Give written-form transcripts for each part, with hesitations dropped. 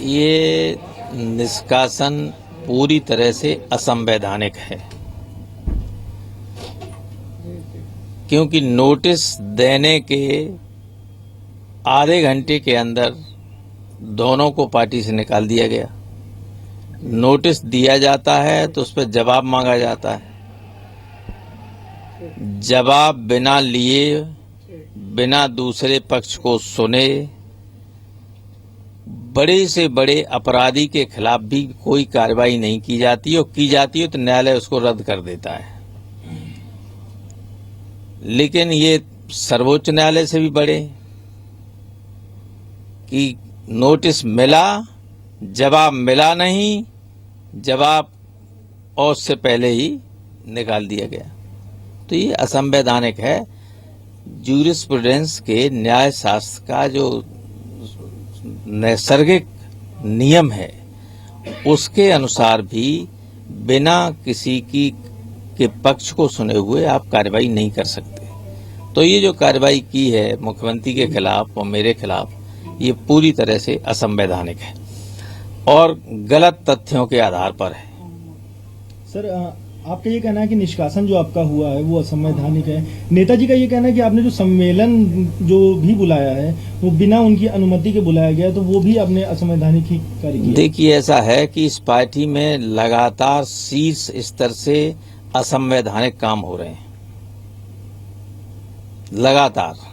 ये निष्कासन पूरी तरह से असंवैधानिक है, क्योंकि नोटिस देने के आधे घंटे के अंदर दोनों को पार्टी से निकाल दिया गया। नोटिस दिया जाता है तो उस पर जवाब मांगा जाता है, जवाब बिना लिए, बिना दूसरे पक्ष को सुने, बड़े से बड़े अपराधी के खिलाफ भी कोई कार्रवाई नहीं की जाती, और की जाती है तो न्यायालय उसको रद्द कर देता है। लेकिन ये सर्वोच्च न्यायालय से भी बड़े कि नोटिस मिला, जवाब मिला नहीं, जवाब और उससे पहले ही निकाल दिया गया, तो ये असंवैधानिक है। ज्यूरिस्प्रूडेंस के न्याय शास्त्र का जो नैसर्गिक नियम है उसके अनुसार भी बिना किसी के पक्ष को सुने हुए आप कार्रवाई नहीं कर सकते। तो ये जो कार्रवाई की है मुख्यमंत्री के खिलाफ और मेरे खिलाफ, ये पूरी तरह से असंवैधानिक है और गलत तथ्यों के आधार पर है। सर, आपका ये कहना है कि निष्कासन जो आपका हुआ है वो असंवैधानिक है। नेताजी का ये कहना है कि आपने जो सम्मेलन जो भी बुलाया है वो बिना उनकी अनुमति के बुलाया गया, तो वो भी आपने असंवैधानिक ही कार्य किया। देखिए, ऐसा है कि इस पार्टी में लगातार शीर्ष स्तर से असंवैधानिक काम हो रहे हैं, लगातार।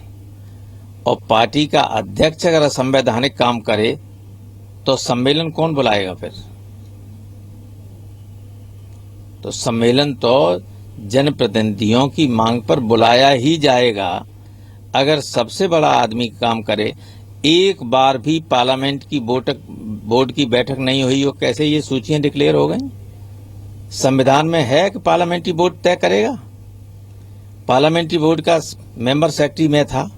और पार्टी का अध्यक्ष अगर असंवैधानिक काम करे तो सम्मेलन कौन बुलाएगा फिर? तो सम्मेलन तो जनप्रतिनिधियों की मांग पर बुलाया ही जाएगा। अगर सबसे बड़ा आदमी काम करे, एक बार भी पार्लियामेंट की बोर्ड की बैठक नहीं हुई हो, कैसे ये सूचियां डिक्लेयर हो गई? संविधान में है कि पार्लियामेंट्री बोर्ड तय करेगा। पार्लियामेंट्री बोर्ड का मेंबर सेक्रेटरी मैं था,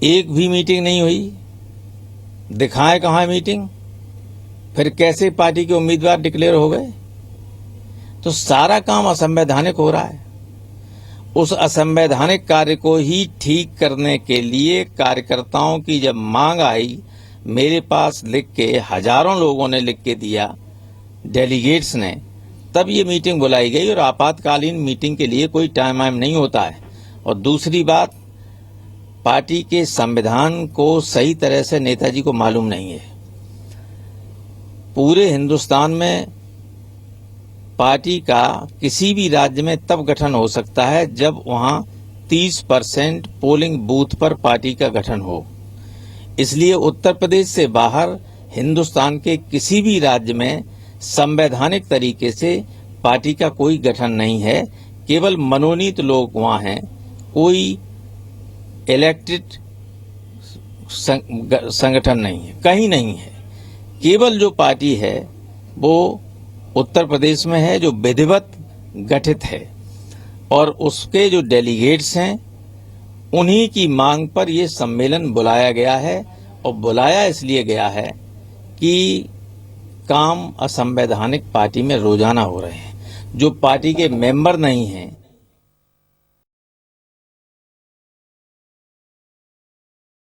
एक भी मीटिंग नहीं हुई। दिखाए कहाँ मीटिंग? फिर कैसे पार्टी के उम्मीदवार डिक्लेयर हो गए? तो सारा काम असंवैधानिक हो रहा है। उस असंवैधानिक कार्य को ही ठीक करने के लिए कार्यकर्ताओं की जब मांग आई, मेरे पास लिख के हजारों लोगों ने लिख के दिया, डेलीगेट्स ने, तब ये मीटिंग बुलाई गई। और आपातकालीन मीटिंग के लिए कोई टाइम वाइम नहीं होता है। और दूसरी बात, पार्टी के संविधान को सही तरह से नेताजी को मालूम नहीं है। पूरे हिंदुस्तान में पार्टी का किसी भी राज्य में तब गठन हो सकता है जब वहां 30% पोलिंग बूथ पर पार्टी का गठन हो। इसलिए उत्तर प्रदेश से बाहर हिंदुस्तान के किसी भी राज्य में संवैधानिक तरीके से पार्टी का कोई गठन नहीं है। केवल मनोनीत लोग वहां हैं, कोई इलेक्टेड संगठन नहीं है, कहीं नहीं है। केवल जो पार्टी है वो उत्तर प्रदेश में है, जो विधिवत गठित है, और उसके जो डेलीगेट्स हैं उन्हीं की मांग पर ये सम्मेलन बुलाया गया है। और बुलाया इसलिए गया है कि काम असंवैधानिक पार्टी में रोजाना हो रहे हैं। जो पार्टी के मेंबर नहीं हैं